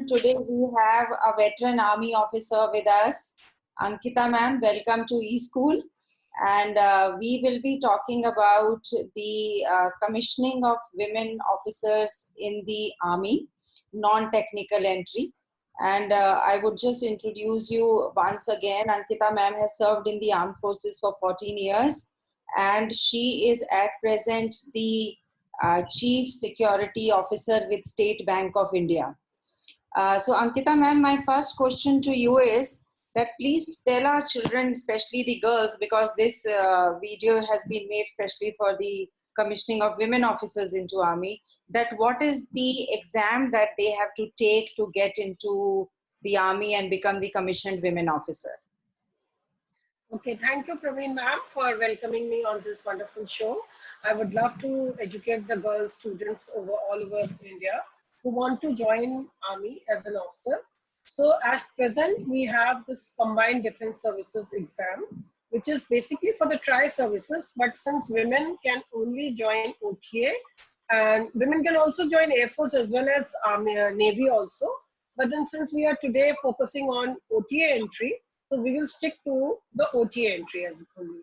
Today we have a veteran army officer with us, Ankita ma'am. Welcome to eSchool. And we will be talking about the commissioning of women officers in the army, non-technical entry. And I would just introduce you once again. Ankita ma'am has served in the armed forces for 14 years. And she is at present the Chief Security Officer with State Bank of India. So Ankita ma'am, my first question to you is that please tell our children, especially the girls, because this video has been made especially for the commissioning of women officers into army, that what is the exam that they have to take to get into the army and become the commissioned women officer? Okay, thank you, Praveen ma'am, for welcoming me on this wonderful show. I would love to educate the girl students all over India who want to join army as an officer. So at present, we have this Combined Defense Services exam, which is basically for the tri-services, but since women can only join OTA, and women can also join Air Force as well as Army, Navy also. But then since we are today focusing on OTA entry, so we will stick to the OTA entry as only.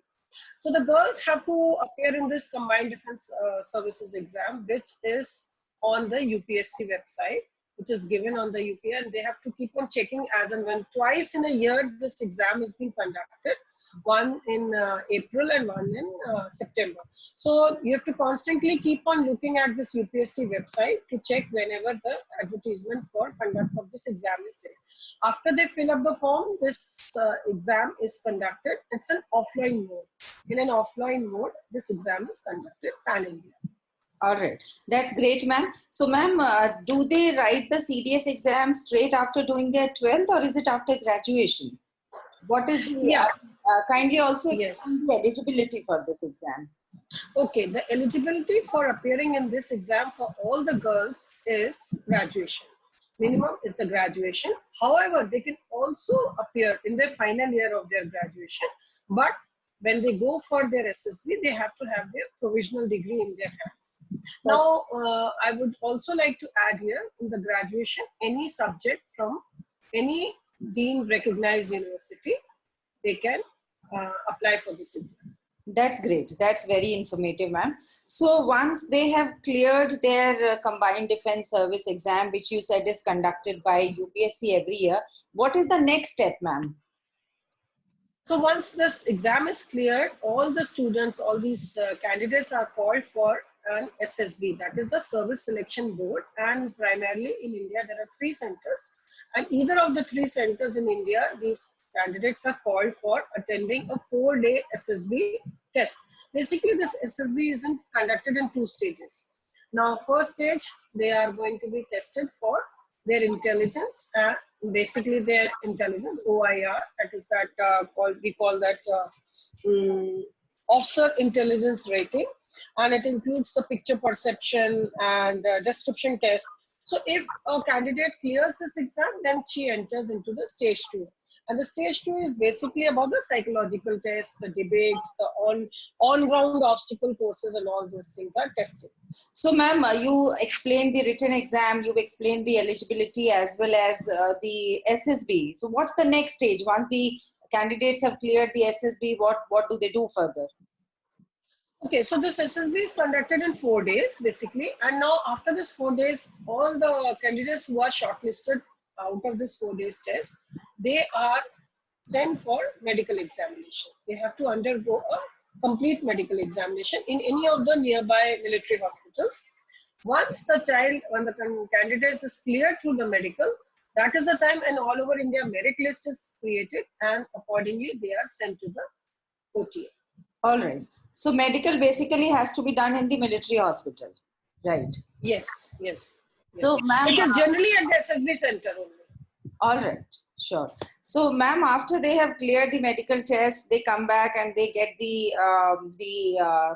So the girls have to appear in this Combined Defense Services exam, which is on the UPSC website, which is given on the UP, and they have to keep on checking as and when. Twice in a year, this exam is being conducted, one in April and one in September. So you have to constantly keep on looking at this UPSC website to check whenever the advertisement for conduct of this exam is there. After they fill up the form, this exam is conducted. It's an offline mode. In an offline mode, this exam is conducted pan-India. All right, that's great, ma'am. So, ma'am, do they write the CDS exam straight after doing their 12th, or is it after graduation? What is the, kindly also explain the eligibility for this exam. Okay, the eligibility for appearing in this exam for all the girls is graduation. Minimum is the graduation. However, they can also appear in their final year of their graduation, but when they go for their SSB, they have to have their provisional degree in their hands. Now, I would also like to add here in the graduation, any subject from any deemed recognized university, they can apply for this exam. That's great. That's very informative, ma'am. So once they have cleared their Combined Defense Service exam, which you said is conducted by UPSC every year, what is the next step, ma'am? So once this exam is cleared, all the students, all these candidates are called for an SSB, that is the Service Selection Board, and primarily in India there are 3 centers, and either of the 3 centers in India, these candidates are called for attending a 4-day SSB test. Basically this SSB is conducted in 2 stages. Now first stage, they are going to be tested for their intelligence, basically their intelligence, OIR, that is that we call that officer intelligence rating, and it includes the picture perception and description test. So if a candidate clears this exam, then she enters into the stage 2. And the stage 2 is basically about the psychological tests, the debates, the on-ground obstacle courses, and all those things are tested. So ma'am, you explained the written exam, you explained the eligibility as well as the SSB. So what's the next stage? Once the candidates have cleared the SSB, what do they do further? Okay, so this SSB is conducted in 4 days basically, and now after this 4 days, all the candidates who are shortlisted out of this 4 days test, they are sent for medical examination. They have to undergo a complete medical examination in any of the nearby military hospitals. Once the candidate is cleared through the medical, that is the time and all over India merit list is created, and accordingly they are sent to the OTA. All right. So medical basically has to be done in the military hospital, right? Yes, yes. So ma'am, it is generally at the SSB center only. All right, sure. So ma'am, after they have cleared the medical test, they come back and they get the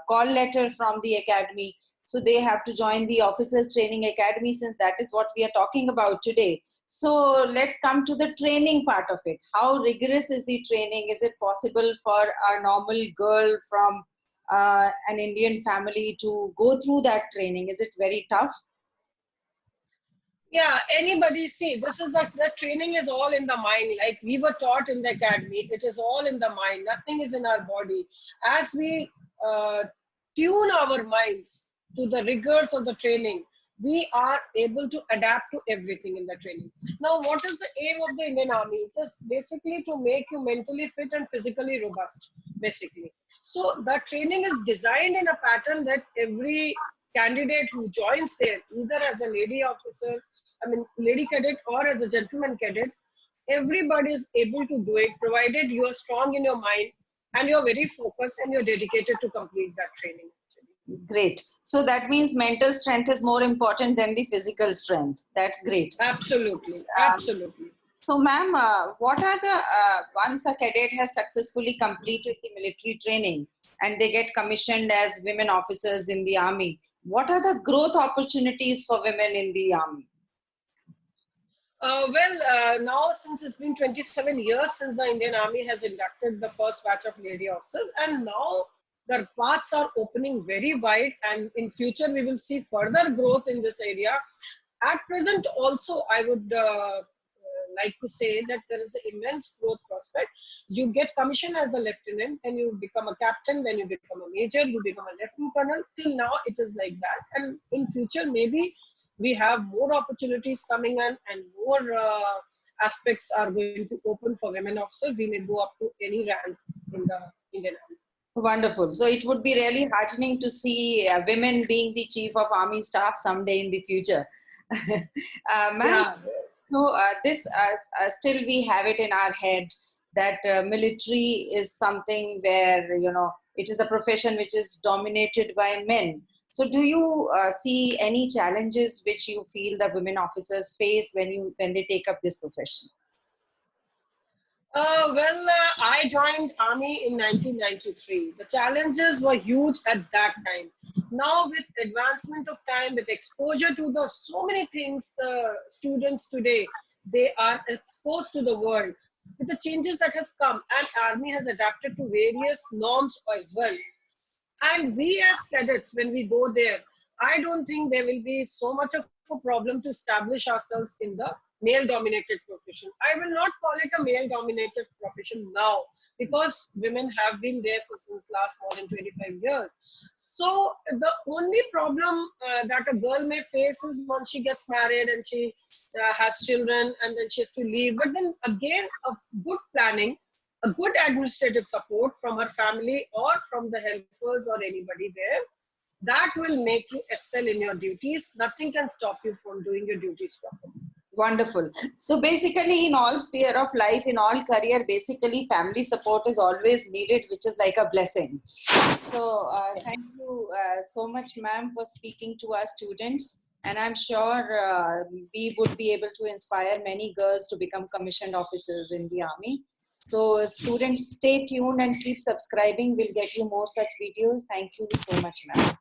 call letter from the academy. So they have to join the Officers Training Academy, since that is what we are talking about today. So let's come to the training part of it. How rigorous is the training? Is it possible for a normal girl from an Indian family to go through that training? Is it very tough? Yeah, anybody, see, this is the training is all in the mind. Like we were taught in the academy, it is all in the mind. Nothing is in our body. As we uh, tune our minds to the rigors of the training, we are able to adapt to everything in the training. Now, what is the aim of the Indian Army? It is basically to make you mentally fit and physically robust, basically. So the training is designed in a pattern that every candidate who joins there, either as a lady officer, I mean, lady cadet or as a gentleman cadet, everybody is able to do it, provided you are strong in your mind and you're very focused and you're dedicated to complete that training. Great. So that means mental strength is more important than the physical strength. That's great. Absolutely, Um, absolutely. so, ma'am, what are the, once a cadet has successfully completed the military training and they get commissioned as women officers in the army, what are the growth opportunities for women in the army? Now since it's been 27 years since the Indian Army has inducted the first batch of lady officers, and now the paths are opening very wide, and in future we will see further growth in this area. At present, also, I would like to say that there is an immense growth prospect. You get commissioned as a lieutenant, and you become a captain, then you become a major, you become a lieutenant colonel. Till now, it is like that, and in future, maybe we have more opportunities coming in, and more aspects are going to open for women officers. We may go up to any rank in the Indian Army. Wonderful. So it would be really heartening to see women being the chief of army staff someday in the future. Ma'am, Yeah. so this still we have it in our head that military is something where, you know, it is a profession which is dominated by men. So do you see any challenges which you feel the women officers face when they take up this profession? I joined Army in 1993. The challenges were huge at that time. Now, with advancement of time, with exposure to the so many things, the students today, they are exposed to the world. With the changes that has come, and Army has adapted to various norms as well. And we as cadets, when we go there, I don't think there will be so much of a problem to establish ourselves in the male dominated profession. I will not call it a male dominated profession now, because women have been there for since last more than 25 years. So the only problem that a girl may face is once she gets married and she has children, and then she has to leave. But then again, a good planning, a good administrative support from her family or from the helpers or anybody there, that will make you excel in your duties. Nothing can stop you from doing your duties properly. Wonderful. So basically, in all sphere of life, in all career, basically family support is always needed, which is like a blessing. So thank you so much, ma'am, for speaking to our students. And I'm sure we would be able to inspire many girls to become commissioned officers in the army. So students, stay tuned and keep subscribing. We'll get you more such videos. Thank you so much, ma'am.